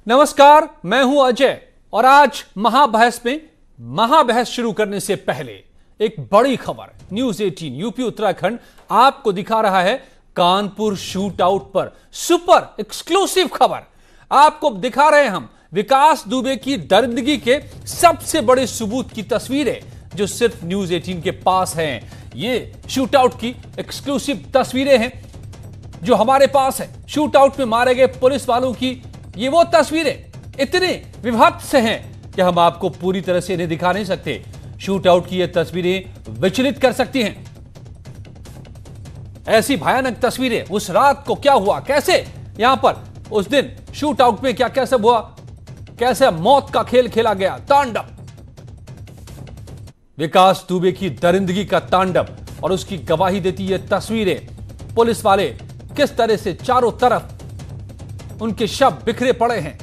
नमस्कार, मैं हूं अजय और आज महाबहस में महाबहस शुरू करने से पहले एक बड़ी खबर न्यूज 18 यूपी उत्तराखंड आपको दिखा रहा है कानपुर शूट आउट पर सुपर एक्सक्लूसिव खबर आपको दिखा रहे हैं हम विकास दुबे की दरिंदगी के सबसे बड़े सबूत की तस्वीरें जो सिर्फ न्यूज 18 के पास हैं। ये शूट आउट की एक्सक्लूसिव तस्वीरें हैं जो हमारे पास है। शूट आउट में मारे गए पुलिस वालों की ये वो तस्वीरें इतने विभत्स हैं कि हम आपको पूरी तरह से इन्हें दिखा नहीं सकते। शूट आउट की ये तस्वीरें विचलित कर सकती हैं। ऐसी भयानक तस्वीरें, उस रात को क्या हुआ, कैसे यहां पर उस दिन शूट आउट में क्या क्या सब हुआ, कैसे मौत का खेल खेला गया, तांडव, विकास दुबे की दरिंदगी का तांडव और उसकी गवाही देती ये तस्वीरें। पुलिस वाले किस तरह से चारों तरफ उनके शव बिखरे पड़े हैं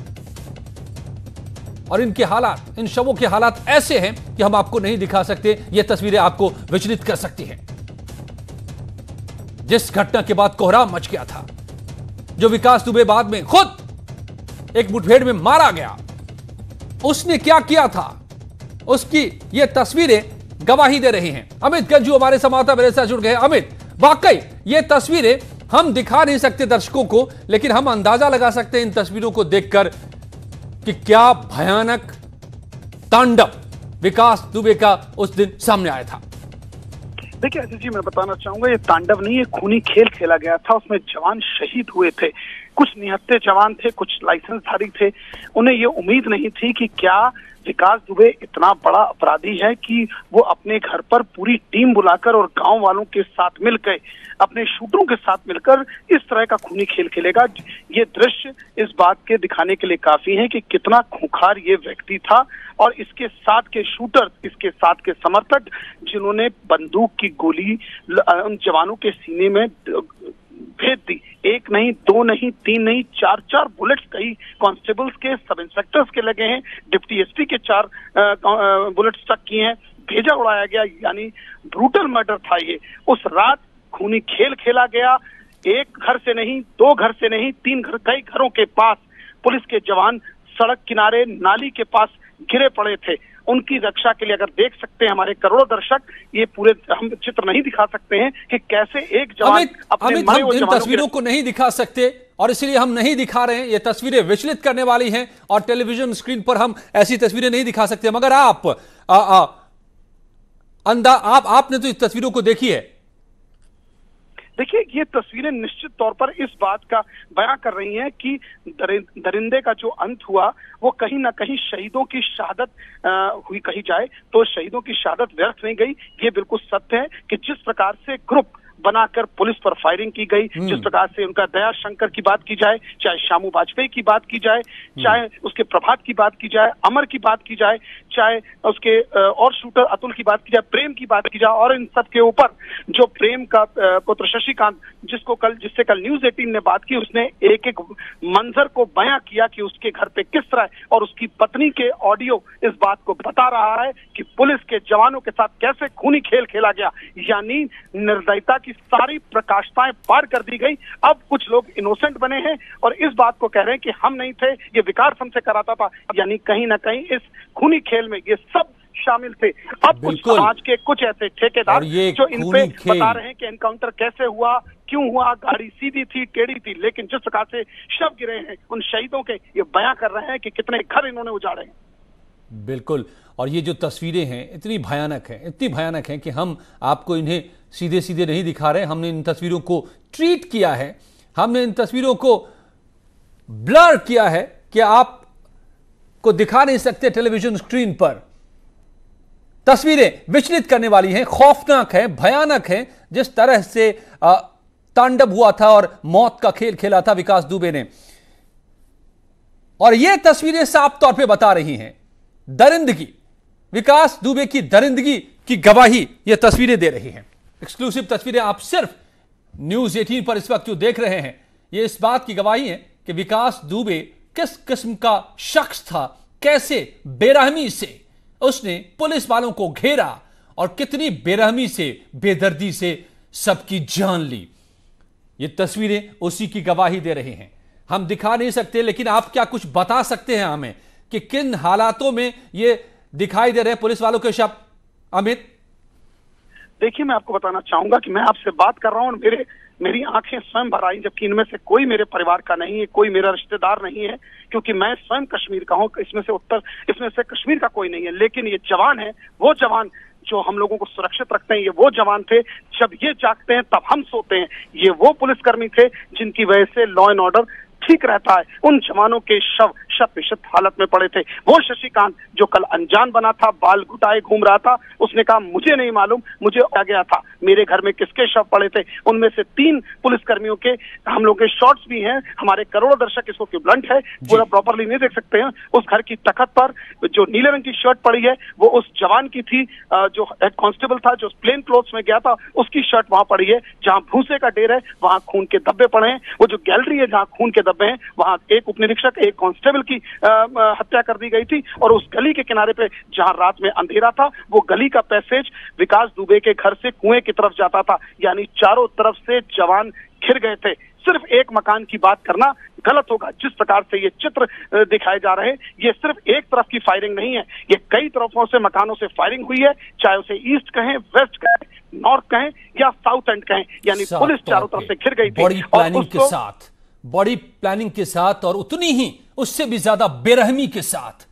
और इनके हालात, इन शवों के हालात ऐसे हैं कि हम आपको नहीं दिखा सकते। ये तस्वीरें आपको विचलित कर सकती हैं। जिस घटना के बाद कोहराम मच गया था, जो विकास दुबे बाद में खुद एक मुठभेड़ में मारा गया, उसने क्या किया था, उसकी ये तस्वीरें गवाही दे रही हैं। अमित गंजू हमारे संवाददाता मेरे साथ जुड़ गए। अमित, वाकई ये तस्वीरें हम दिखा नहीं सकते दर्शकों को, लेकिन हम अंदाजा लगा सकते हैं इन तस्वीरों को देखकर कि क्या भयानक तांडव विकास दुबे का उस दिन सामने आया था। देखिए अजय जी, मैं बताना चाहूंगा ये तांडव नहीं, ये खूनी खेल खेला गया था। उसमें जवान शहीद हुए थे, कुछ निहत्थे जवान थे, कुछ लाइसेंसधारी थे। उन्हें ये उम्मीद नहीं थी कि क्या विकास दुबे इतना बड़ा अपराधी है कि वो अपने घर पर पूरी टीम बुलाकर और गांव वालों के साथ मिलकर, अपने शूटरों के साथ मिलकर इस तरह का खूनी खेल खेलेगा। ये दृश्य इस बात के दिखाने के लिए काफी है कि कितना खूंखार ये व्यक्ति था और इसके साथ के शूटर, इसके साथ के समर्थक जिन्होंने बंदूक की गोली उन जवानों के सीने में भेज दी। एक नहीं, दो नहीं, तीन नहीं, चार बुलेट्स कई कांस्टेबल्स के, सब इंस्पेक्टर्स के लगे हैं, डिप्टी एसपी के 4 बुलेट्स तक किए हैं, भेजा उड़ाया गया। यानी ब्रूटल मर्डर था ये। उस रात खूनी खेल खेला गया। एक घर से नहीं, 2 घर से नहीं, 3 घर, कई घरों के पास पुलिस के जवान सड़क किनारे नाली के पास गिरे पड़े थे। उनकी रक्षा के लिए अगर देख सकते हैं हमारे करोड़ों दर्शक, ये पूरे हम चित्र नहीं दिखा सकते हैं कि कैसे एक जवान अपने मरे हुए जवानों तस्वीरों को नहीं दिखा सकते और इसलिए हम नहीं दिखा रहे हैं। ये तस्वीरें विचलित करने वाली हैं और टेलीविजन स्क्रीन पर हम ऐसी तस्वीरें नहीं दिखा सकते। मगर आपने तो इस तस्वीरों को देखी है। देखिए ये तस्वीरें निश्चित तौर पर इस बात का बयां कर रही हैं कि दरिंदे का जो अंत हुआ वो कहीं ना कहीं शहीदों की शहादत हुई कही जाए तो शहीदों की शहादत व्यर्थ नहीं गई। ये बिल्कुल सत्य है कि जिस प्रकार से ग्रुप बनाकर पुलिस पर फायरिंग की गई, जिस प्रकार से उनका दया शंकर की बात की जाए, चाहे शामू वाजपेयी की बात की जाए, चाहे उसके प्रभात की बात की जाए, अमर की बात की जाए, चाहे उसके और शूटर अतुल की बात की जाए, प्रेम की बात की जाए, और इन सब के ऊपर जो प्रेम का पुत्र शशिकांत जिससे कल न्यूज 18 ने बात की, उसने एक एक मंजर को बयां किया कि उसके घर पे किस तरह, और उसकी पत्नी के ऑडियो इस बात को बता रहा है कि पुलिस के जवानों के साथ कैसे खूनी खेल खेला गया। यानी निर्दयता की सारी प्रकाशताएं पार कर दी गई। अब कुछ लोग इनोसेंट बने हैं और इस बात को कह रहे हैं कि हम नहीं थे, ये विकास हमसे कराता था। यानी कहीं ना कहीं इस खूनी खेल में ये सब शामिल थे। अब कुछ समाज के कुछ ऐसे ठेकेदार जो इन पे बता रहे हैं कि एनकाउंटर कैसे हुआ, क्यों हुआ, गाड़ी सीधी थी, टेढ़ी थी, लेकिन जिस प्रकार से शव गिरे हैं उन शहीदों के, ये बयां कर रहे हैं कि कितने घर इन्होंने उजाड़े हैं। बिल्कुल, और ये जो तस्वीरें हैं इतनी भयानक हैं कि हम आपको इन्हें सीधे सीधे नहीं दिखा रहे। हमने इन तस्वीरों को ट्रीट किया है, हमने इन तस्वीरों को ब्लर किया है कि आप को दिखा नहीं सकते टेलीविजन स्क्रीन पर। तस्वीरें विचलित करने वाली हैं, खौफनाक हैं, भयानक हैं। जिस तरह से तांडव हुआ था और मौत का खेल खेला था विकास दुबे ने, और यह तस्वीरें साफ तौर पे बता रही हैं दरिंदगी, विकास दुबे की दरिंदगी की गवाही ये तस्वीरें दे रही हैं। एक्सक्लूसिव तस्वीरें आप सिर्फ न्यूज 18 पर इस वक्त जो देख रहे हैं, ये इस बात की गवाही है कि विकास दुबे किस किस्म का शख्स था, कैसे बेरहमी से उसने पुलिस वालों को घेरा और कितनी बेरहमी से, बेदर्दी से सबकी जान ली। ये तस्वीरें उसी की गवाही दे रही हैं। हम दिखा नहीं सकते, लेकिन आप क्या कुछ बता सकते हैं हमें कि किन हालातों में ये दिखाई दे रहे हैं पुलिस वालों के शव? अमित, देखिए, मैं आपको बताना चाहूंगा कि मैं आपसे बात कर रहा हूं और मेरी आंखें स्वयं भर आई, जबकि इनमें से कोई मेरे परिवार का नहीं है, कोई मेरा रिश्तेदार नहीं है, क्योंकि मैं स्वयं कश्मीर का हूं। इसमें से कश्मीर का कोई नहीं है। लेकिन ये जवान है, वो जवान जो हम लोगों को सुरक्षित रखते हैं, ये वो जवान थे। जब ये जागते हैं तब हम सोते हैं। ये वो पुलिसकर्मी थे जिनकी वजह से लॉ एंड ऑर्डर ठीक रहता है। उन जवानों के शव शत हालत में पड़े थे। वो शशिकांत जो कल अनजान बना था, बाल घुटाए घूम रहा था, उसने कहा मुझे नहीं मालूम, मुझे आ गया था मेरे घर में किसके शव पड़े थे। उनमें से 3 पुलिसकर्मियों के हम लोग के शॉट्स भी हैं। हमारे करोड़ों दर्शक इसको ब्लंट है, पूरा प्रॉपरली नहीं देख सकते हैं। उस घर की तखत पर जो नीले रंग की शर्ट पड़ी है वो उस जवान की थी जो हेड कांस्टेबल था, जो प्लेन क्लोथ्स में गया था, उसकी शर्ट वहां पड़ी है। जहां भूसे का ढेर है वहां खून के धब्बे पड़े हैं। वो जो गैलरी है जहां खून के धब्बे हैं, वहां एक उपनिरीक्षक, एक कांस्टेबल की हत्या कर दी गई थी। और उस गली के किनारे पे जहां रात में अंधेरा था, वो गली का पैसेज विकास दुबे के घर से कुएं की तरफ जाता था। यानी चारों तरफ से जवान घिर गए थे। सिर्फ एक मकान की बात करना गलत होगा। जिस प्रकार से ये चित्र दिखाए जा रहे हैं, ये सिर्फ एक तरफ की फायरिंग नहीं है, ये कई तरफों से मकानों से फायरिंग हुई है। चाहे उसे ईस्ट कहें, वेस्ट कहें, नॉर्थ कहें या साउथ एंड कहें, यानी पुलिस चारों तरफ से घिर गई थी। बड़ी प्लानिंग के साथ और उतनी ही उससे भी ज्यादा बेरहमी के साथ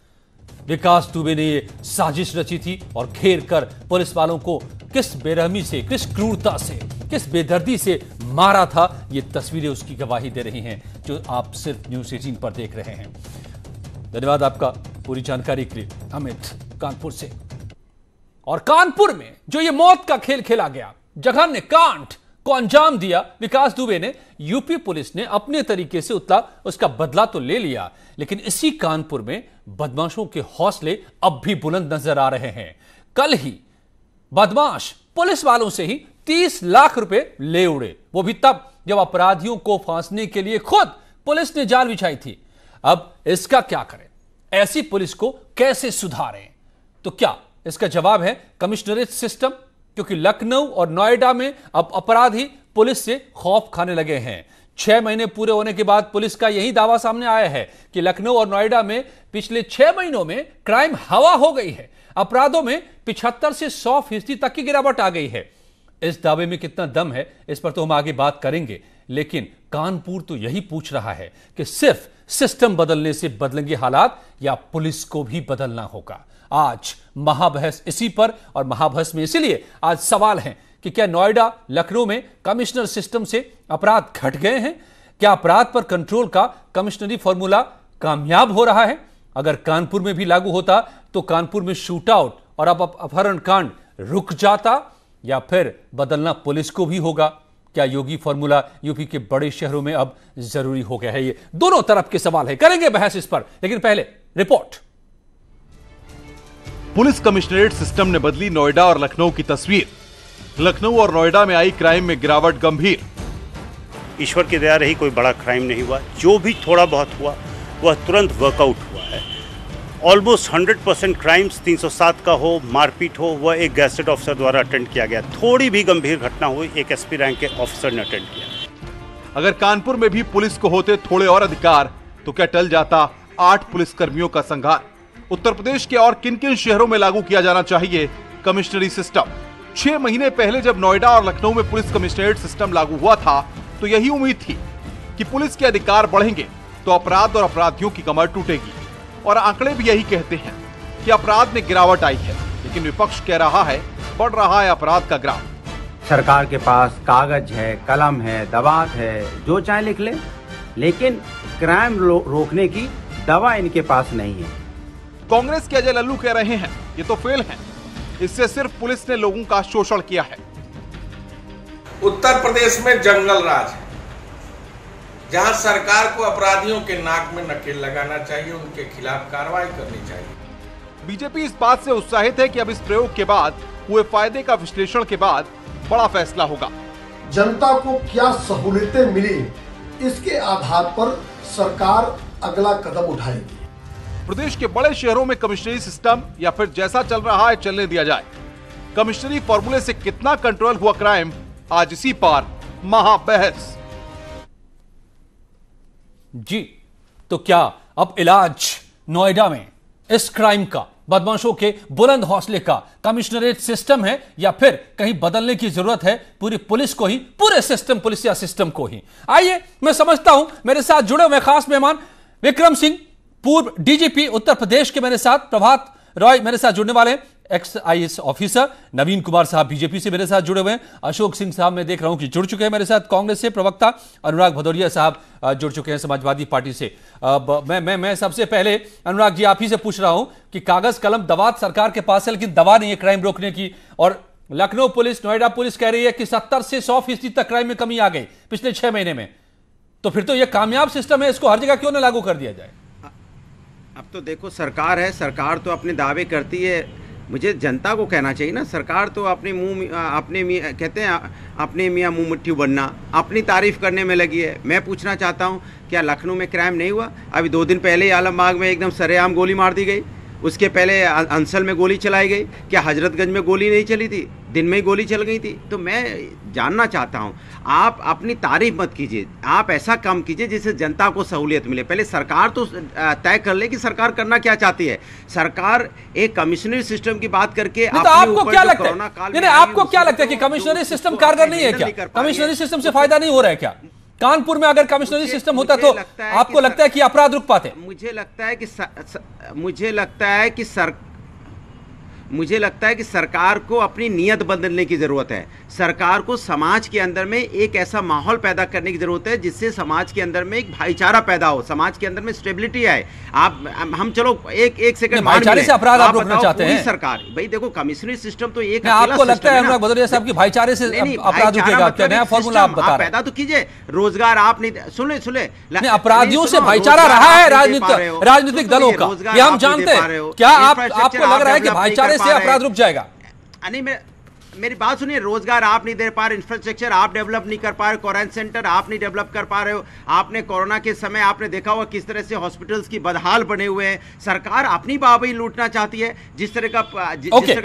विकास दुबे ने ये साजिश रची थी और घेर कर पुलिस वालों को किस बेरहमी से, किस क्रूरता से, किस बेदर्दी से मारा था, ये तस्वीरें उसकी गवाही दे रही हैं जो आप सिर्फ न्यूज़ 18 पर देख रहे हैं। धन्यवाद आपका पूरी जानकारी के लिए, अमित कानपुर से। और कानपुर में जो ये मौत का खेल खेला गया, जघन्य कांड को अंजाम दिया विकास दुबे ने, यूपी पुलिस ने अपने तरीके से उसका बदला तो ले लिया, लेकिन इसी कानपुर में बदमाशों के हौसले अब भी बुलंद नजर आ रहे हैं। कल ही बदमाश पुलिस वालों से ही 30 लाख रुपए ले उड़े, वो भी तब जब अपराधियों को फांसने के लिए खुद पुलिस ने जाल बिछाई थी। अब इसका क्या करें, ऐसी पुलिस को कैसे सुधारें? तो क्या इसका जवाब है कमिश्नरेट सिस्टम, क्योंकि लखनऊ और नोएडा में अब अपराधी पुलिस से खौफ खाने लगे हैं। 6 महीने पूरे होने के बाद पुलिस का यही दावा सामने आया है कि लखनऊ और नोएडा में पिछले 6 महीनों में क्राइम हवा हो गई है। अपराधों में 75 से 100% तक की गिरावट आ गई है। इस दावे में कितना दम है, इस पर तो हम आगे बात करेंगे, लेकिन कानपुर तो यही पूछ रहा है कि सिर्फ सिस्टम बदलने से बदलेंगे हालात या पुलिस को भी बदलना होगा। आज महाबहस इसी पर, और महाबहस में इसीलिए आज सवाल है कि क्या नोएडा, लखनऊ में कमिश्नर सिस्टम से अपराध घट गए हैं? क्या अपराध पर कंट्रोल का कमिश्नरी फॉर्मूला कामयाब हो रहा है? अगर कानपुर में भी लागू होता तो कानपुर में शूट आउट और अब अपहरण कांड रुक जाता, या फिर बदलना पुलिस को भी होगा? क्या योगी फॉर्मूला यूपी के बड़े शहरों में अब जरूरी हो गया है? ये दोनों तरफ के सवाल है, करेंगे बहस इस पर, लेकिन पहले रिपोर्ट। पुलिस कमिश्नरेट सिस्टम ने बदली नोएडा और लखनऊ की तस्वीर। लखनऊ और नोएडा में आई क्राइम में गिरावट गंभीर। ईश्वर की दया रही, कोई बड़ा क्राइम नहीं हुआ। जो भी थोड़ा बहुत हुआ वह तुरंत वर्कआउट हुआ है। ऑलमोस्ट 100% क्राइम्स 307 का हो, मारपीट हो, वह एक गैजेटेड ऑफिसर द्वारा अटेंड किया गया। थोड़ी भी गंभीर घटना हुई, एक एसपी रैंक के ऑफिसर ने अटेंड किया। अगर कानपुर में भी पुलिस को होते थोड़े और अधिकार तो क्या टल जाता 8 पुलिसकर्मियों का संघार? उत्तर प्रदेश के और किन किन शहरों में लागू किया जाना चाहिए कमिश्नरी सिस्टम? 6 महीने पहले जब नोएडा और लखनऊ में पुलिस कमिश्नरेट सिस्टम लागू हुआ था तो यही उम्मीद थी कि पुलिस के अधिकार बढ़ेंगे तो अपराध और अपराधियों की कमर टूटेगी, और आंकड़े भी यही कहते हैं कि अपराध में गिरावट आई है। लेकिन विपक्ष कह रहा है बढ़ रहा है अपराध का ग्राफ। सरकार के पास कागज है, कलम है, दबात है, जो चाहे लिख ले, लेकिन क्राइम रोकने की दवा इनके पास नहीं है। कांग्रेस के अजय लल्लू कह रहे हैं ये तो फेल है, इससे सिर्फ पुलिस ने लोगों का शोषण किया है। उत्तर प्रदेश में जंगल राज है, जहां सरकार को अपराधियों के नाक में नकेल लगाना चाहिए, उनके खिलाफ कार्रवाई करनी चाहिए। बीजेपी इस बात से उत्साहित है कि अब इस प्रयोग के बाद हुए फायदे का विश्लेषण के बाद बड़ा फैसला होगा। जनता को क्या सहूलियतें मिली, इसके आधार पर सरकार अगला कदम उठाएगी। प्रदेश के बड़े शहरों में कमिश्नरी सिस्टम या फिर जैसा चल रहा है चलने दिया जाए? कमिश्नरी फॉर्मूले से कितना कंट्रोल हुआ क्राइम? आज इसी पर महाबहस। जी, तो क्या अब इलाज नोएडा में इस क्राइम का, बदमाशों के बुलंद हौसले का कमिश्नरेट सिस्टम है या फिर कहीं बदलने की जरूरत है पूरी पुलिस को ही, पूरे सिस्टम, पुलिसिया सिस्टम को ही? आइए, मैं समझता हूं मेरे साथ जुड़े हुए खास मेहमान विक्रम सिंह, पूर्व डीजीपी उत्तर प्रदेश के मेरे साथ, प्रभात रॉय मेरे साथ जुड़ने वाले हैं, एक्स आईएएस ऑफिसर, नवीन कुमार साहब बीजेपी से मेरे साथ जुड़े हुए हैं, अशोक सिंह साहब मैं देख रहा हूं कि जुड़ चुके हैं मेरे साथ कांग्रेस से, प्रवक्ता अनुराग भदौरिया साहब जुड़ चुके हैं समाजवादी पार्टी से। मैं सबसे पहले अनुराग जी आप ही से पूछ रहा हूं कि कागज कलम दवात सरकार के पास है, लेकिन दवा नहीं है क्राइम रोकने की, और लखनऊ पुलिस, नोएडा पुलिस कह रही है कि 70 से 100% तक क्राइम में कमी आ गई पिछले 6 महीने में। तो फिर तो यह कामयाब सिस्टम है, इसको हर जगह क्यों ना लागू कर दिया जाए? अब तो देखो, सरकार है, सरकार तो अपने दावे करती है, मुझे जनता को कहना चाहिए ना, सरकार तो अपने कहते हैं अपने मियाँ मुंह मुट्ठी बनना, अपनी तारीफ करने में लगी है। मैं पूछना चाहता हूँ, क्या लखनऊ में क्राइम नहीं हुआ? अभी 2 दिन पहले ही आलमबाग में एकदम सरेआम गोली मार दी गई, उसके पहले अंसल में गोली चलाई गई, क्या हजरतगंज में गोली नहीं चली थी? दिन में ही गोली चल गई थी। तो मैं जानना चाहता हूं, आप अपनी तारीफ मत कीजिए, आप ऐसा काम कीजिए जिससे जनता को सहूलियत मिले। पहले सरकार तो तय कर ले कि सरकार करना क्या चाहती है। सरकार एक कमिश्नरी सिस्टम की बात करके, तो आपको क्या लगता है, आपको क्या लगता है कि कमिश्नरी सिस्टम कारगर नहीं है क्या? कमिश्नरी सिस्टम से फायदा नहीं हो रहा है क्या? कानपुर में अगर कमिश्नरी सिस्टम होता तो आपको लगता है कि अपराध रुक पाते? मुझे लगता है कि सरकार को अपनी नीयत बदलने की जरूरत है। सरकार को समाज के अंदर में एक ऐसा माहौल पैदा करने की जरूरत है जिससे समाज के अंदर में एक भाईचारा पैदा हो, समाज के अंदर में स्टेबिलिटी आए। हम चलो एक सेकंड, भाईचारे से अपराध आप रोकना चाहते हैं? सरकार भाई देखो, कमिश्नरी सिस्टम तो एक, आपको लगता है अनुराग भदौरिया साहब की भाईचारे से अपराध रुकेगा? क्या नया फॉर्मूला आप बता रहे हैं? पैदा तो कीजिए, रोजगार आप नहीं सुने अपराधियों से भाईचारा रहा है राजनीतिक दलों का, ये हम जानते हैं। क्या आपको लग रहा है कि भाईचारे से अपराध रुक जाएगा? नहीं, मेरी बात सुनिए, रोजगार आप नहीं दे पा रहे, इंफ्रास्ट्रक्चर आप डेवलप नहीं कर पा रहे, क्वारंटाइन सेंटर आप नहीं डेवलप कर पा रहे हो। आपने कोरोना के समय आपने देखा होगा किस तरह से हॉस्पिटल्स की बदहाल बने हुए हैं। सरकार अपनी बाबई लूटना चाहती है। जिस तरह का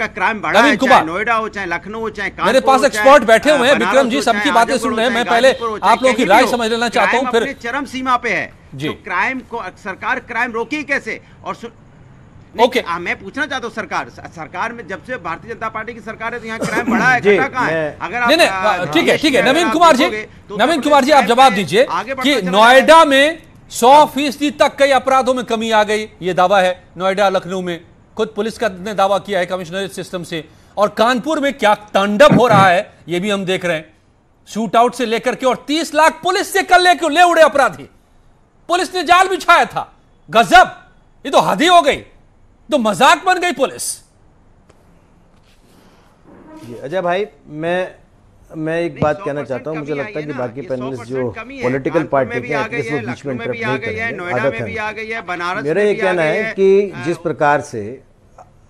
क्राइम बढ़ा है, चाहे नोएडा हो, चाहे लखनऊ हो, चाहे कानपुर, मेरे पास एक्सपर्ट बैठे हुए हैं, विक्रम जी सबकी बातें सुन रहे हैं। मैं पहले आप लोगों की राय समझ लेना चाहता हूं, फिर चरम सीमा पे है तो क्राइम को सरकार क्राइम रोकी कैसे? और मैं पूछना चाहता हूँ, सरकार में जब से भारतीय जनता पार्टी की सरकार है तो यहाँ क्राइम बढ़ा है, घटा कहाँ है? अगर ठीक है नवीन कुमार जी आप जवाब दीजिए कि नोएडा में 100% तक कई अपराधों में कमी आ गई, ये दावा है नोएडा लखनऊ में, खुद पुलिस का ने दावा किया है कमिश्नरेट सिस्टम से। और कानपुर में क्या तांडव हो रहा है ये भी हम देख रहे हैं, शूट आउट से लेकर के, और 30 लाख पुलिस से कल ले उड़े अपराधी, पुलिस ने जाल बिछाया था। गजब, ये तो हद ही हो गई, तो मजाक बन गई पुलिस। अजय भाई, मैं एक बात कहना चाहता हूं, मुझे लगता है कि बाकी पैनलिस्ट जो पॉलिटिकल पार्टी के एक्टिविस्ट वो बीच में इंटरप्ट नहीं करेंगे, आदत है। मेरा ये कहना है कि जिस प्रकार से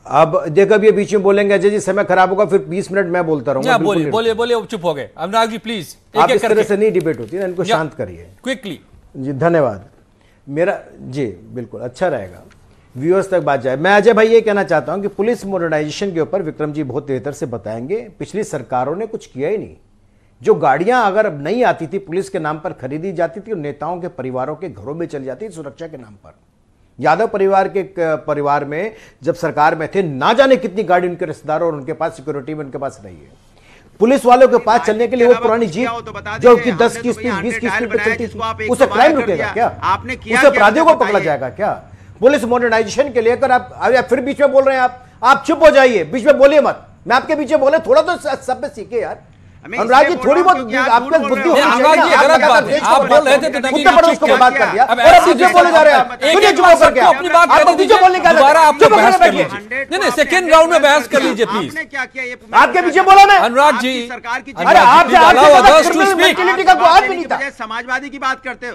अब देखो, अब ये बीच में बोलेंगे अजय जी समय खराब होगा, फिर 20 मिनट मैं बोलता रहूंगा। बोलिए, चुप हो गए। अनुराग जी प्लीज, आप इस तरह से नहीं डिबेट होती है, इनको शांत करिए क्विकली। जी धन्यवाद। मेरा जी बिल्कुल अच्छा रहेगा, व्यूअर्स तक बात जाए। मैं अजय भाई ये कहना चाहता हूं कि पुलिस मॉडर्नाइजेशन के ऊपर विक्रम जी बहुत बेहतर से बताएंगे। पिछली सरकारों ने कुछ किया ही नहीं। जो गाड़ियां अगर नहीं आती थी पुलिस के नाम पर खरीदी जाती थी और नेताओं के परिवारों के घरों में चली जाती थी सुरक्षा के नाम पर। यादव परिवार में जब सरकार में थे, ना जाने कितनी गाड़ी उनके रिश्तेदारों और उनके पास सिक्योरिटी में उनके पास रही है। पुलिस वालों के पास चलने के लिए वो पुरानी जीप जो कि 10 की स्पीड 20 की स्पीड पर चलती थी, उसे क्राइम रुकेगा क्या? उसे अपराधियों को पकड़ा जाएगा क्या? पुलिस मॉडर्नाइजेशन के लेकर आप फिर बीच में बोल रहे हैं। आप चुप हो जाइए, बीच में बोलिए मत। मैं आपके पीछे बोले, थोड़ा तो सब पे सीखे यार। अनुराग जी थोड़ी बहुत आपके बुद्धि होनी चाहिए। आप बोल रहे थे तो उत्तर प्रदेश को बर्बाद कर दिया और अब बीच में बोले जा रहे हैं। सुनिए, चुप होकर के अपनी बात आप बीच में बोलने का दोबारा आप बहस कर लीजिए। नहीं, सेकंड राउंड में बहस कर लीजिए प्लीज। आपके पीछे बोला मैं अनुराग जी, अरे आप समाजवादी की बात करते हो।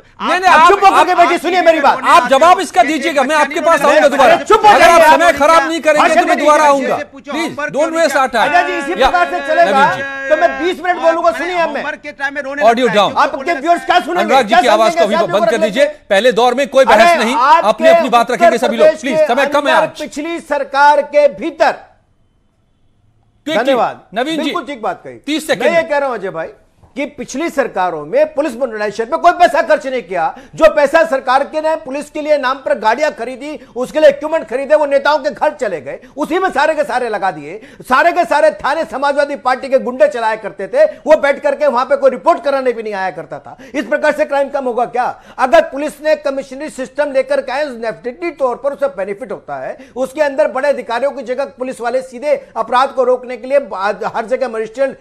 चुप होकर बैठिए, सुनिए मेरी बात। आप जवाब इसका दीजिएगा, मैं आपके पास आऊंगा दोबारा। चुप अगर आप समय खराब नहीं करेंगे तो मैं दोबारा आऊंगा। Please don't waste our time. इसी प्रकार से चलेगा तो मैं 20 मिनट बोलूंगा। सुनिए, ऑडियो डाउन। आपके व्यूअर्स क्या सुनेंगे? अनुराग जी की आवाज को भी बंद कर दीजिए। पहले दौर में कोई बहस नहीं, अपनी अपनी बात रखेंगे सभी लोग। प्लीज, समय कम है आज। पिछली सरकार के भीतर। धन्यवाद नवीन जी, बिल्कुल ठीक बात कही। 30 सेकंड। मैं ये कह रहा हूं अजय भाई कि पिछली सरकारों में पुलिस मॉडर्नाइजेशन पे कोई पैसा खर्च नहीं किया। जो पैसा सरकार के ने पुलिस के लिए नाम पर गाड़ियां खरीदी, उसके लिए इक्विपमेंट खरीदे, वो नेताओं के घर चले गए, उसी में सारे के सारे लगा दिए। सारे के सारे थाने समाजवादी पार्टी के गुंडे चलाया करते थे, वो बैठ करके वहां पे कोई रिपोर्ट कराने भी नहीं आया करता था। इस प्रकार से क्राइम कम होगा क्या? अगर पुलिस ने कमिश्नरी सिस्टम लेकर के आए, डेफिनेटली तौर पर उसे बेनिफिट होता है। उसके अंदर बड़े अधिकारियों की जगह पुलिस वाले सीधे अपराध को रोकने के लिए हर जगह मजिस्ट्रेट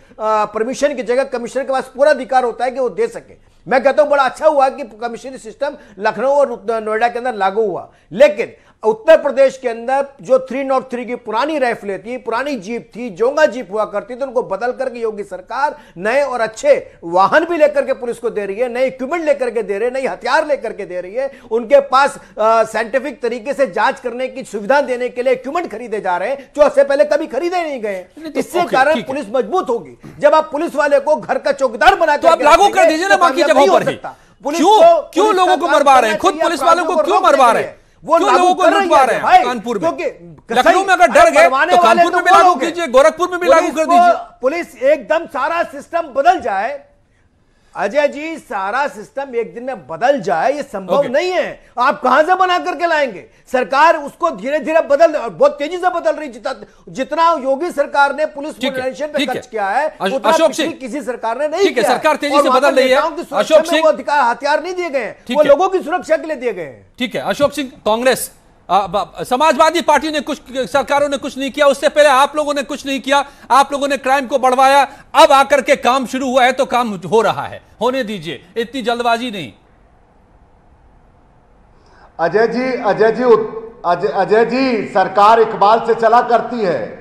परमिशन की जगह कमिश्नर के पास पूरा अधिकार होता है कि वो दे सके। मैं कहता हूं बड़ा अच्छा हुआ कि कमिश्नरी सिस्टम लखनऊ और नोएडा के अंदर लागू हुआ, लेकिन उत्तर प्रदेश के अंदर जो 303 की पुरानी राइफलें थी, पुरानी जीप थी, जोंगा जीप हुआ करती थी, उनको बदल करके योगी सरकार नए और अच्छे वाहन भी लेकर के पुलिस को दे रही है, नए इक्विपमेंट लेकर के दे रही है, नई हथियार लेकर के दे रही है। उनके पास साइंटिफिक तरीके से जांच करने की सुविधा देने के लिए इक्विपमेंट खरीदे जा रहे हैं जो उससे पहले कभी खरीदे नहीं गए। इससे कारण पुलिस मजबूत होगी। जब आप पुलिस वाले को घर का चौकीदार बना तो आप लागू कर दीजिए ना बाकी जगहों पर ही। क्यों लोगों को मरवा रहे हैं? खुद पुलिस वालों को क्यों मरवा रहे हैं? वो लोगों को लुटवा रहे हैं कानपुर में। लखनऊ में अगर डर गए तो कानपुर में भी लागू कीजिए, गोरखपुर में भी लागू कर दीजिए। पुलिस एकदम सारा सिस्टम बदल जाए, अजय जी, सारा सिस्टम एक दिन में बदल जाए, ये संभव नहीं है। आप कहां से बना करके लाएंगे? सरकार उसको धीरे धीरे बहुत तेजी से बदल रही। जितना योगी सरकार ने पुलिस मॉडर्नाइजेशन पे खर्च किया है, अशोक सिंह, किसी सरकार ने नहीं किया। सरकार तेजी से बदल रही है। अशोक सिंह, वो हथियार नहीं दिए गए, वो लोगों की सुरक्षा के लिए दिए गए। ठीक है अशोक सिंह, कांग्रेस समाजवादी पार्टी ने कुछ, सरकारों ने कुछ नहीं किया, उससे पहले आप लोगों ने कुछ नहीं किया, आप लोगों ने क्राइम को बढ़वाया। अब आकर के काम शुरू हुआ है तो काम हो रहा है, होने दीजिए, इतनी जल्दबाजी नहीं। अजय जी, सरकार इकबाल से चला करती है,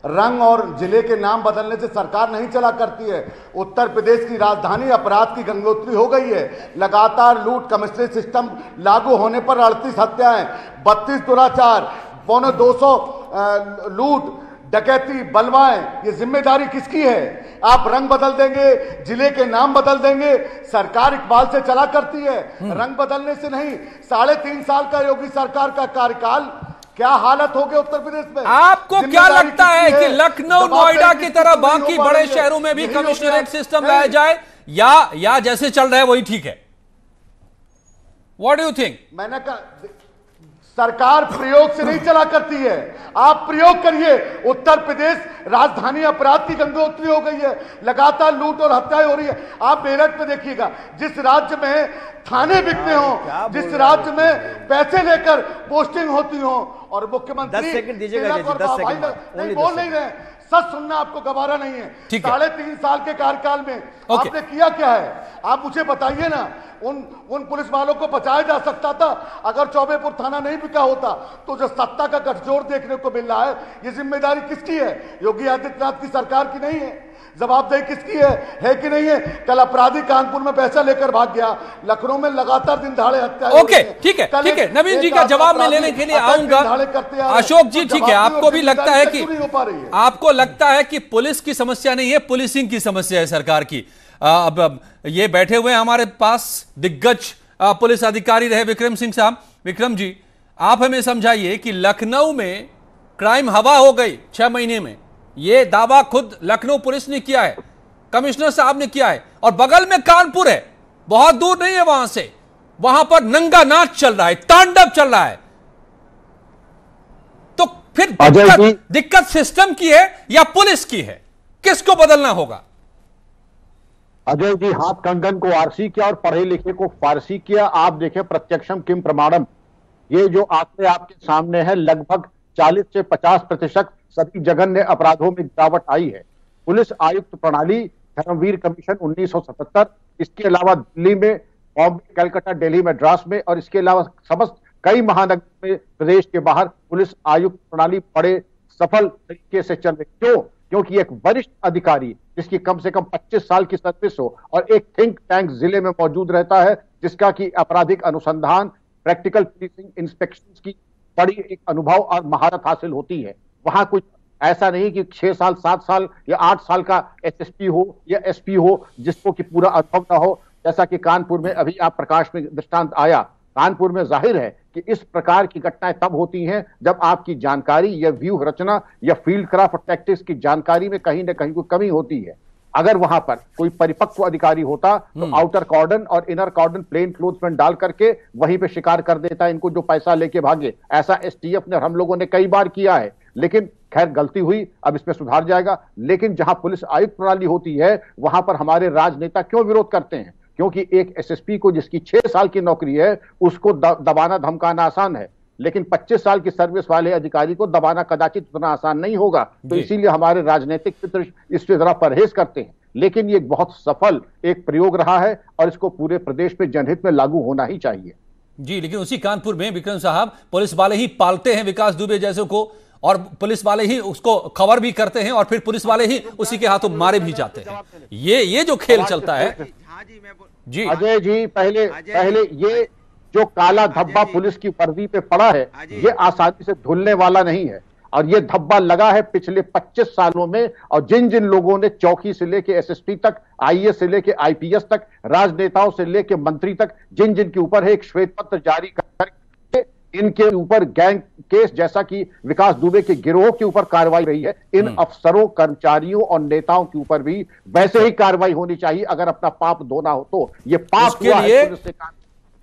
रंग और जिले के नाम बदलने से सरकार नहीं चला करती है। उत्तर प्रदेश की राजधानी अपराध की गंगोत्री हो गई है। लगातार लूट, कमिश्नरी सिस्टम लागू होने पर 38 हत्याएं, 32 दुराचार, 250 लूट, डकैती, बलवाएं, ये जिम्मेदारी किसकी है? आप रंग बदल देंगे, जिले के नाम बदल देंगे, सरकार इकबाल से चला करती है, रंग बदलने से नहीं। 3.5 साल का योगी सरकार का कार्यकाल, क्या हालत हो गई उत्तर प्रदेश में? आपको क्या लगता है कि लखनऊ, नोएडा की तरह बाकी बड़े शहरों में भी कमिश्नरेट सिस्टम लाया जाए, या जैसे चल रहा है वही ठीक है? What do you think? मैंने कहा सरकार प्रयोग से नहीं चला करती है, आप प्रयोग करिए। उत्तर प्रदेश राजधानी अपराध की गंगोत्री हो गई है, लगातार लूट और हत्याएं हो रही है। आप मेरठ में देखिएगा, जिस राज्य में थाने बिकते हो, जिस राज्य में पैसे लेकर पोस्टिंग होती हो, और मुख्यमंत्री 10 सेकंड दीजिएगा, 10 सेकंड नहीं बोल नहीं रहे, सच सुनना आपको गवारा नहीं है। 3.5 साल के कार्यकाल में आपने किया क्या है? आप मुझे बताइए ना। उन पुलिस वालों को बचाया जा सकता था अगर चौबेपुर थाना नहीं बिका होता। तो जो सत्ता का गठजोड़ देखने को मिल रहा है, ये जिम्मेदारी किसकी है? योगी आदित्यनाथ की सरकार की नहीं है? जवाबदेही किसकी है कि नहीं है? कल अपराधी कानपुर में पैसा लेकर भाग गया, लखनऊ में लगातार दिन दहाड़े हत्या। ओके, ठीक है, नवीन जी का जवाब मैं लेने के लिए आऊंगा। अशोक जी, ठीक है, आपको भी लगता है कि आपको लगता है कि पुलिस की समस्या नहीं है, पुलिसिंग की समस्या है सरकार की। अब ये बैठे हुए हमारे पास दिग्गज पुलिस अधिकारी रहे विक्रम सिंह साहब। विक्रम जी, आप हमें समझाइए कि लखनऊ में क्राइम हवा हो गई 6 महीने में, ये दावा खुद लखनऊ पुलिस ने किया है, कमिश्नर साहब ने किया है, और बगल में कानपुर है, बहुत दूर नहीं है वहां से, वहां पर नंगा नाच चल रहा है, तांडव चल रहा है। तो फिर दिक्कत सिस्टम की है या पुलिस की है? किसको बदलना होगा? अजय जी, हाथ कंगन को आरसी किया और पढ़े लिखे को फारसी किया। आप देखें, प्रत्यक्षम किम प्रमाणम, ये जो आंकड़े आपके सामने है, लगभग 40 से 50% सभी जघन्य अपराधों में गिरावट आई है। पुलिस आयुक्त प्रणाली, धर्मवीर कमीशन 1977, इसके अलावा दिल्ली में, बॉम्बे, कलकत्ता, दिल्ली, मद्रास में, और इसके अलावा समस्त कई महानगर में प्रदेश के बाहर पुलिस आयुक्त प्रणाली बड़े सफल तरीके से चल रही। क्यों? क्योंकि एक वरिष्ठ अधिकारी जिसकी कम से कम 25 साल की सर्विस हो और एक थिंक टैंक जिले में मौजूद रहता है, जिसका कि आपराधिक अनुसंधान, प्रैक्टिकल पुलिसिंग, इंस्पेक्शन की बड़ी एक अनुभव और महारत हासिल होती है। वहां कुछ ऐसा नहीं कि 6 साल, 7 साल या 8 साल का एसएसपी हो या एसपी हो जिसको कि पूरा अनुभव ना हो, जैसा कि कानपुर में अभी आप प्रकाश में दृष्टांत आया। कानपुर में जाहिर है कि इस प्रकार की घटनाएं तब होती हैं जब आपकी जानकारी या व्यूह रचना या फील्ड क्राफ्ट टैक्टिक्स की जानकारी में कहीं ना कहीं कोई कमी होती है। अगर वहां पर कोई परिपक्व अधिकारी होता तो आउटर कॉर्डन और इनर कॉर्डन प्लेन क्लोथ्स में डाल करके वहीं पे शिकार कर देता इनको, जो पैसा लेके भागे। ऐसा एसटीएफ ने, हम लोगों ने कई बार किया है, लेकिन खैर गलती हुई, अब इसमें सुधार जाएगा। लेकिन जहां पुलिस आयुक्त प्रणाली होती है वहां पर हमारे राजनेता क्यों विरोध करते हैं? क्योंकि एक एसएसपी को जिसकी 6 साल की नौकरी है उसको दबाना धमकाना आसान है, लेकिन 25 साल की सर्विस वाले अधिकारी को दबाना कदाचित उतना आसान नहीं होगा। तो इसीलिए हमारे राजनीतिक मित्र इससे जरा परहेज करते हैं। लेकिन ये एक बहुत सफल एक प्रयोग रहा है और इसको पूरे प्रदेश में जनहित में लागू होना ही चाहिए। जी, लेकिन उसी कानपुर में विक्रम साहब पुलिस वाले ही पालते हैं विकास दुबे जैसे को, और पुलिस वाले ही उसको खबर भी करते हैं और फिर पुलिस वाले ही उसी के हाथों मारे भी जाते हैं। ये जो खेल चलता है जी अजय जी, पहले ये जो काला धब्बा पुलिस की वर्दी पे पड़ा है ये आसानी से धुलने वाला नहीं है, और ये धब्बा लगा है पिछले 25 सालों में। और जिन जिन लोगों ने चौकी से लेके एसएसपी तक, आईएएस से लेके आईपीएस तक, राजनेताओं से लेके मंत्री तक, जिन जिन के ऊपर है एक श्वेत पत्र जारी करके इनके ऊपर गैंग केस, जैसा कि विकास दुबे के गिरोह के ऊपर कार्रवाई रही है, इन अफसरों, कर्मचारियों और नेताओं के ऊपर भी वैसे ही कार्रवाई होनी चाहिए अगर अपना पाप धोना हो तो। ये पाप हुआ है।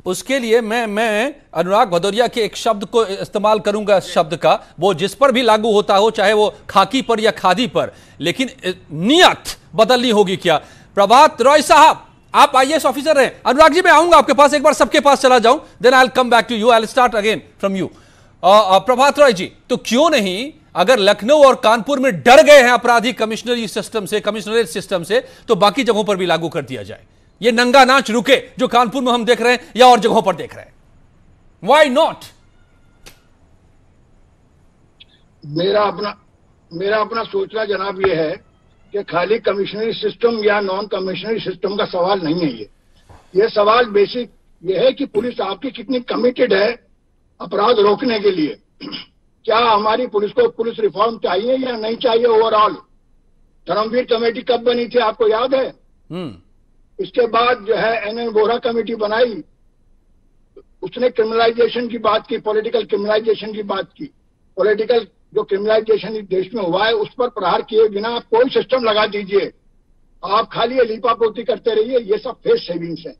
उसके लिए मैं अनुराग भदौरिया के एक शब्द को इस्तेमाल करूंगा, शब्द का, वो जिस पर भी लागू होता हो, चाहे वो खाकी पर या खादी पर, लेकिन नियत बदलनी होगी क्या? प्रभात रॉय साहब, आप आईएएस ऑफिसर हैं। अनुराग जी, मैं आऊंगा आपके पास, एक बार सबके पास चला जाऊं, then I will come back to you, I will start again from you. Prabhat Roy ji, तो क्यों नहीं, अगर लखनऊ और कानपुर में डर गए हैं अपराधी कमिश्नरी सिस्टम से, कमिश्नरेट सिस्टम से, तो बाकी जगहों पर भी लागू कर दिया जाए। ये नंगा नाच रुके जो कानपुर में हम देख रहे हैं या और जगहों पर देख रहे हैं, व्हाई नॉट? मेरा अपना सोचना जनाब ये है कि खाली कमिश्नरी सिस्टम या नॉन कमिश्नरी सिस्टम का सवाल नहीं है। ये सवाल बेसिक ये है कि पुलिस आपकी कितनी कमिटेड है अपराध रोकने के लिए। क्या हमारी पुलिस को पुलिस रिफॉर्म चाहिए या नहीं चाहिए ओवरऑल? धर्मवीर कमेटी कब बनी थी आपको याद है? इसके बाद जो है एनएन वोहरा कमेटी बनाई, उसने क्रिमिनलाइजेशन की बात की, पॉलिटिकल क्रिमिनलाइजेशन की बात की। पॉलिटिकल जो क्रिमिनलाइजेशन इस देश में हुआ है उस पर प्रहार किए बिना आप कोई सिस्टम लगा दीजिए, आप खाली लीपापोती करते रहिए, ये सब फेस सेविंग्स है।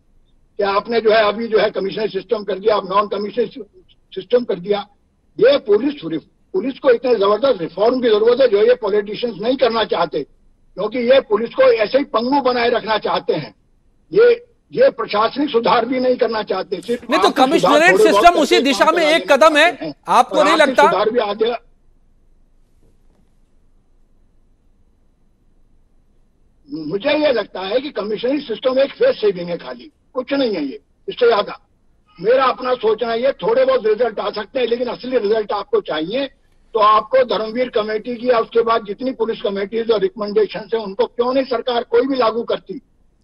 क्या आपने जो है अभी जो है कमिश्नर सिस्टम कर दिया, आप नॉन कमिश्नर सिस्टम कर दिया। ये पुलिस को इतने जबरदस्त रिफॉर्म की जरूरत है जो ये पॉलिटिशियंस नहीं करना चाहते, क्योंकि ये पुलिस को ऐसे ही पंगु बनाए रखना चाहते हैं। ये प्रशासनिक सुधार भी नहीं करना चाहते। सिर्फ नहीं तो कमिश्नरेट सिस्टम उसी दिशा में एक कदम है, आपको नहीं लगता? सुधार भी आगे मुझे ये लगता है कि कमिश्नरी सिस्टम एक फेस सेविंग है, खाली कुछ नहीं है ये, इससे ज्यादा। मेरा अपना सोचना ये, थोड़े बहुत रिजल्ट आ सकते हैं, लेकिन असली रिजल्ट आपको चाहिए तो आपको धर्मवीर कमेटी की या उसके बाद जितनी पुलिस कमेटीज और रिकमेंडेशन है उनको क्यों नहीं सरकार कोई भी लागू करती?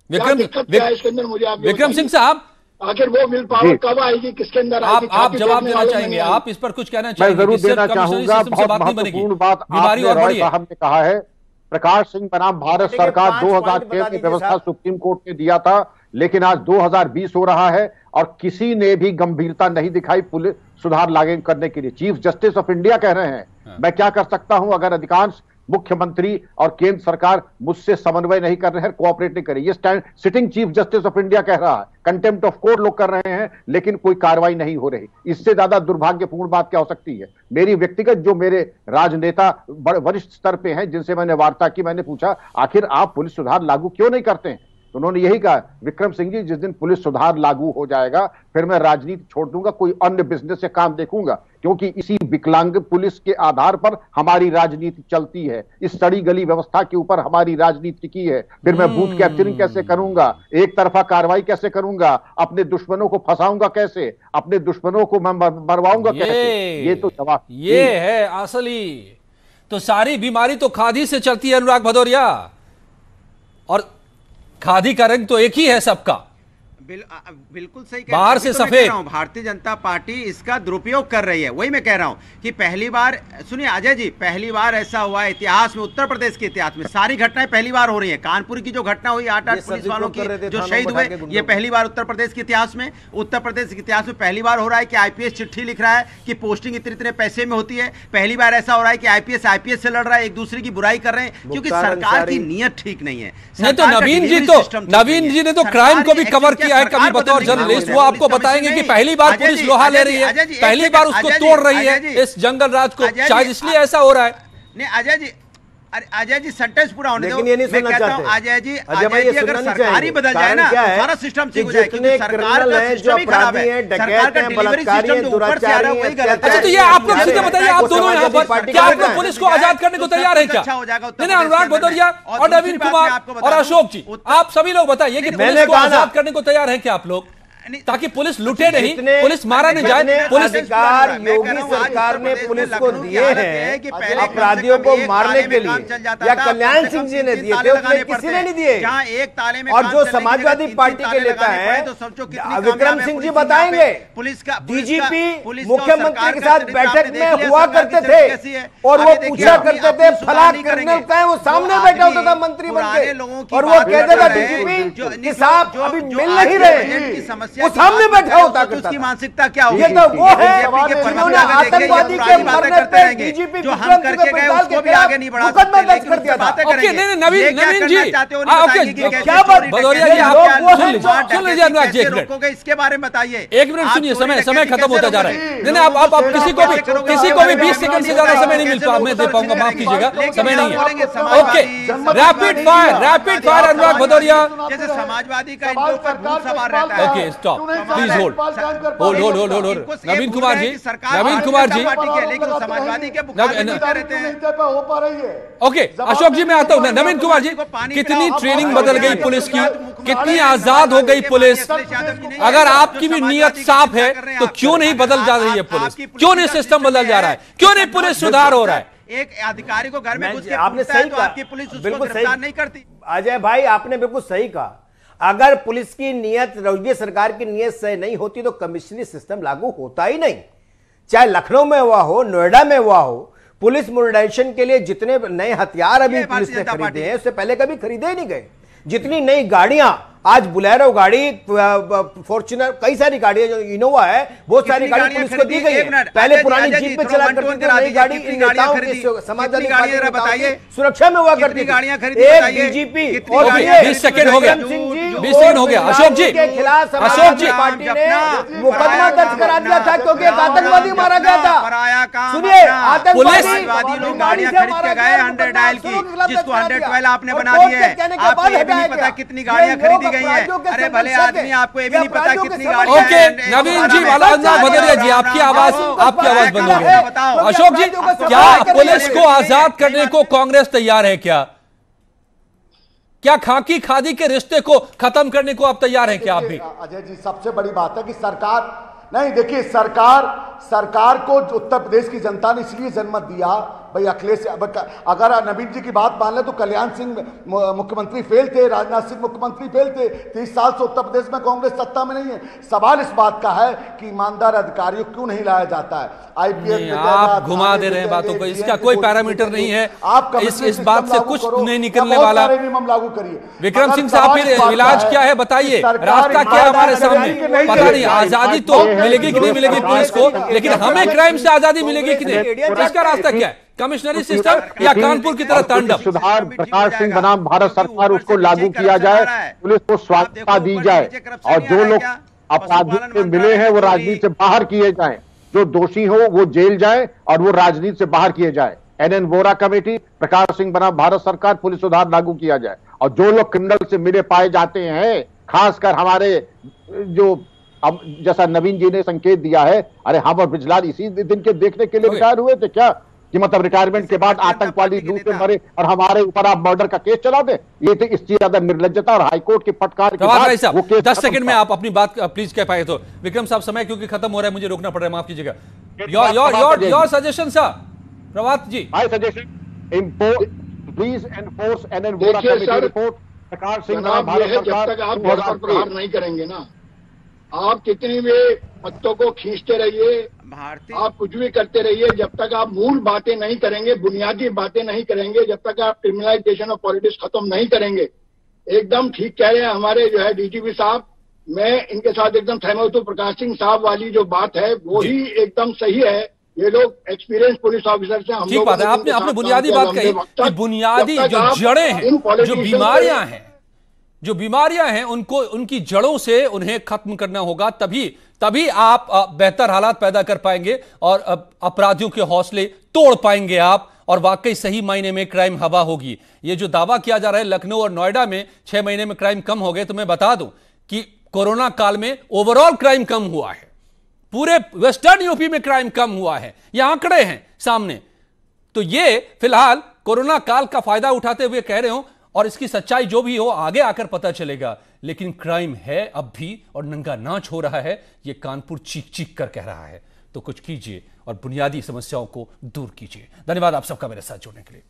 इसके अंदर मुझे आप विक्रम सिंह साहब, आखिर वो विल पावर कब आएगी, किसके अंदर आएगी? आप जवाब देना चाहेंगे, आप इस पर कुछ कहना चाहेंगे? मैं जरूर देना चाहूंगा। बहुत महत्वपूर्ण बात आपने रॉय साहब ने कहा है। प्रकाश सिंह बनाम भारत सरकार 2006 में व्यवस्था सुप्रीम कोर्ट ने दिया था, लेकिन आज 2020 हो रहा है और किसी ने भी गंभीरता नहीं दिखाई पुलिस सुधार लागू करने के लिए। चीफ जस्टिस ऑफ इंडिया कह रहे हैं, मैं क्या कर सकता हूं अगर अधिकांश मुख्यमंत्री और केंद्र सरकार मुझसे समन्वय नहीं कर रहे हैं, कोऑपरेट नहीं कर रही। ये sitting chief justice of India कह रहा है। कंटेम्प्ट ऑफ कोर्ट लोग कर रहे हैं, लेकिन कोई कार्रवाई नहीं हो रही। इससे ज्यादा दुर्भाग्यपूर्ण बात क्या हो सकती है? मेरी व्यक्तिगत जो मेरे राजनेता वरिष्ठ स्तर पे हैं जिनसे मैंने वार्ता की, मैंने पूछा आखिर आप पुलिस सुधार लागू क्यों नहीं करते हैं? तो उन्होंने यही कहा, विक्रम सिंह जी, जिस दिन पुलिस सुधार लागू हो जाएगा फिर मैं राजनीति छोड़ दूंगा, कोई अन्य बिजनेस से काम देखूंगा, क्योंकि इसी विकलांग पुलिस के आधार पर हमारी राजनीति चलती है। इस सड़ी गली व्यवस्था के ऊपर हमारी राजनीति की है। फिर मैं बूथ कैप्चरिंग कैसे करूंगा, एक तरफा कार्रवाई कैसे करूंगा, अपने दुश्मनों को फंसाऊंगा कैसे, अपने दुश्मनों को मैं मरवाऊंगा कैसे? ये तो जवाब ये है असली। तो सारी बीमारी तो खादी से चलती है अनुराग भदौरिया, और खादी का रंग तो एक ही है सबका। बिल्कुल सही बाहर से सफेद। भारतीय जनता पार्टी इसका दुरुपयोग कर रही है। वही मैं कह रहा हूं कि पहली बार, सुनिए अजय जी, पहली बार ऐसा हुआ है इतिहास में, उत्तर प्रदेश के इतिहास में सारी घटनाएं पहली बार हो रही है। कानपुर की जो घटना हुई 8 पुलिस वालों की जो शहीद हुए, ये पहली बार उत्तर प्रदेश के इतिहास में, उत्तर प्रदेश के इतिहास में पहली बार हो रहा है कि आईपीएस चिट्ठी लिख रहा है कि पोस्टिंग इतने इतने पैसे में होती है। पहली बार ऐसा हो रहा है कि आईपीएस से लड़ रहा है, एक दूसरे की बुराई कर रहे हैं, क्योंकि सरकार की नीयत ठीक नहीं है। नहीं तो नवीन जी ने तो क्राइम को भी कवर किया है कभी बतौर जर्नलिस्ट। वो आपको बताएंगे कि पहली बार पुलिस लोहा ले रही है, पहली बार उसको तोड़ रही है इस जंगल राज को, शायद इसलिए ऐसा हो रहा है। नहीं अजय जी सेंटेंस पूरा होने दो। लेकिन ये नहीं सुनना चाहते अजय जी अगर सरकार ही बदल जाए ना तो सारा सिस्टम ठीक हो जाए, क्योंकि सरकार का सिस्टम ही खराब है। सरकार का डिलीवरी सिस्टम जो ऊपर से आ रहा है वही गलत है। अच्छा तो ये आप लोग सीधे बताइए, आप दोनों यहाँ पर क्या आप लोग पुलिस को आजाद करने को तैयार है क्या? नहीं, अनुराग भदौरिया और नवीन कुमार और अशोक जी, आप सभी लोग बताइए कि पुलिस को आजाद करने को तैयार है क्या आप लोग, ताकि पुलिस लूटे नहीं, पुलिस मारा नहीं जाए। पुलिस अधिकार योगी सरकार ने पुलिस को दिए हैं अपराधियों को मारने के लिए, या कल्याण सिंह जी ने दिए थे, उसने किसी ने नहीं दिए। और जो समाजवादी पार्टी के नेता है विक्रम सिंह जी बताएंगे, पुलिस का डीजीपी मुख्यमंत्री के साथ बैठक में हुआ करते थे और वो पूछा करते थे फला कर्नल का है, वो सामने बैठा होता था मंत्री बनके, और वो कहते थे डीजीपी कि साहब अभी मिल नहीं रहे, वो सामने बैठा होता करता। उसकी मानसिकता क्या होगी? ये तो वो है जिन्होंने आतंकवादी के मरने पे डीजीपी जो हम करके गए उसको भी आगे नहीं बढ़ा सकते, लेकिन उससे बातें करेंगे। नवीन जी क्या बात भदौरिया जी, आप सुन लीजिए अनुराग जी, इसके बारे में बताइए। एक मिनट सुनिए, समय खत्म होता जा रहा है। नहीं आप किसी को भी 20 सेकंड से ज्यादा समय नहीं मिल पा मैं दे पाऊंगा, माफ कीजिएगा, समय नहीं है। Okay, rapid fire Anurag Bhadauria. जैसे समाजवादी का इनके ऊपर भूत सवार रहता है। Okay stop please, hold. Naveen Kumar ji, लेकिन समाजवादी के हो पा रही है। ओके अशोक जी मैं आता हूं। नवीन कुमार जी, कितनी ट्रेनिंग बदल गई पुलिस की, कितनी आजाद हो गई पुलिस। अगर आपकी भी नीयत साफ है तो क्यों नहीं बदल जा रही है पुलिस, क्यों नहीं सिस्टम बदल जा रहा है, क्यों नहीं पुलिस सुधार हो रहा है? एक अधिकारी को घर में घुस के आपने सही कहा, आपकी पुलिस उसको गिरफ्तार नहीं करती। अजय भाई आपने बिल्कुल सही कहा, अगर पुलिस की नीयत, राज्य सरकार की नीयत सही नहीं होती तो कमिश्नरी सिस्टम लागू होता ही नहीं। चाहे लखनऊ में हुआ हो, नोएडा में हुआ हो, पुलिस मॉडर्नाइजेशन के लिए जितने नए हथियार अभी पुलिस ने खरीदे हैं उससे पहले कभी खरीदे ही नहीं गए। जितनी नई गाड़ियां, आज बुलेरो गाड़ी, फॉर्च्यूनर, कई सारी गाड़ियां, जो इनोवा है, बहुत सारी गाड़ी पुलिस को दी गई है। पहले पुरानी जीप पे चला करती थी, नई गाड़ी नेताओं की समाजवादी पार्टी सुरक्षा में हुआ करती थी। एक डीजीपी और 20 सेकंड हो गया, 20 सेकंड हो गया। अशोक जी के खिलाफ समाजवादी पार्टी ने मुकदमा दर्ज करा दिया था क्योंकि एक आतंकवादी मारा गया था। सुनिए, आतंकवादी लोग गाड़ियां खरीद के गए 100 डायल की, जिसको 112 आपने बना दी है। आपको ये भी नहीं पता कितनी गाड़ियां खरीदी गई है। अरे भले आदमी, आपको ये भी नहीं पता कितनी गाड़ियां। ओके नवीन जी, अनुराग भदौरिया जी, आपकी आवाज बंद हो गई। अशोक जी, क्या पुलिस को आजाद करने को कांग्रेस तैयार है क्या खाकी खादी के रिश्ते को खत्म करने को आप तैयार हैं क्या? आप भी अजय जी, सबसे बड़ी बात है कि सरकार नहीं, देखिए सरकार को उत्तर प्रदेश की जनता ने इसलिए जन्मत दिया भाई, अखिलेश, अगर नवीन जी की बात मान ले तो कल्याण सिंह मुख्यमंत्री फेल थे, राजनाथ सिंह मुख्यमंत्री फेल थे, 30 साल से उत्तर प्रदेश में कांग्रेस सत्ता में नहीं है। सवाल इस बात का है कि ईमानदार अधिकारियों क्यों नहीं लाया जाता है। आईपीएस आप घुमा दे रहे हैं बातों को, इसका कोई पैरामीटर नहीं है, आप इस बात से कुछ नहीं निकलने वाला। नियम लागू करिए। विक्रम सिंह साहब, फिर इलाज क्या है बताइए, रास्ता क्या है हमारे सामने? पता नहीं, आजादी तो मिलेगी कि नहीं मिलेगी पुलिस को, लेकिन हमें क्राइम से आजादी मिलेगी कि नहीं, इसका रास्ता क्या है? कमिश्नरी सिस्टम या कानपुर की तरह तांडव? सुधार प्रकाश सिंह बनाम भारत सरकार, उसको लागू किया जाए, पुलिस को स्वायत्तता दी जाए, और जो लोग अपराधियों से मिले हैं वो राजनीति से बाहर किए जाएं, जो दोषी हो वो जेल जाए और वो राजनीति से बाहर किए जाए। NN वोरा कमेटी, प्रकाश सिंह बनाम भारत सरकार, पुलिस सुधार लागू किया जाए। और जो लोग क्रिमिनल से मिले पाए जाते हैं, खासकर हमारे जो अब जैसा नवीन जी ने संकेत दिया है, अरे हम और बिजलाल इसी दिन के देखने के लिए रिटायर हुए थे क्या कि मतलब रिटायरमेंट के बाद आतंकवादी दूर से मरे और हमारे ऊपर आप मर्डर का केस चला दे? ये तो इससे ज्यादा निर्लज्जता और हाईकोर्ट के फटकार के बाद वो केस 10 सेकंड में आप अपनी बात प्लीज कह पाए तो। विक्रम साहब, समय क्योंकि खत्म हो रहा है, मुझे रोकना पड़ रहा है, माफ कीजिएगा। Your suggestion sir, Prabhat ji. My suggestion, please enforce NN Vohra committee report, Prakash Singh जनाब, भारत ये है, जब सरकार तक आप घर पर प्रहार नहीं करेंगे ना, आप कितनी भी पत्तों को खींचते रहिए, आप कुछ भी करते रहिए, जब तक आप मूल बातें नहीं करेंगे, बुनियादी बातें नहीं करेंगे, जब तक आप क्रिमिनलाइजेशन ऑफ पॉलिटिक्स खत्म नहीं करेंगे। एकदम ठीक कह रहे हैं हमारे जो है डीजीपी साहब, मैं इनके साथ एकदम सहमत हूँ। प्रकाश सिंह साहब वाली जो बात है वो ही एकदम सही है। ये लोग एक्सपीरियंस पुलिस ऑफिसर से, हम ठीक बात है, आपने बुनियादी बात कही कि बुनियादी जो जड़ें हैं, जो बीमारियां हैं उनको, उनकी जड़ों से उन्हें खत्म करना होगा, तभी आप बेहतर हालात पैदा कर पाएंगे और अपराधियों के हौसले तोड़ पाएंगे आप, और वाकई सही मायने में क्राइम हवा होगी। ये जो दावा किया जा रहा है लखनऊ और नोएडा में 6 महीने में क्राइम कम हो गए, तो मैं बता दूं कि कोरोना काल में ओवरऑल क्राइम कम हुआ है, पूरे वेस्टर्न यूपी में क्राइम कम हुआ है, ये आंकड़े हैं सामने। तो ये फिलहाल कोरोना काल का फायदा उठाते हुए कह रहे हो, और इसकी सच्चाई जो भी हो आगे आकर पता चलेगा, लेकिन क्राइम है अब भी और नंगा नाच हो रहा है, ये कानपुर चीख चीख कर कह रहा है। तो कुछ कीजिए और बुनियादी समस्याओं को दूर कीजिए। धन्यवाद आप सबका मेरे साथ जुड़ने के लिए।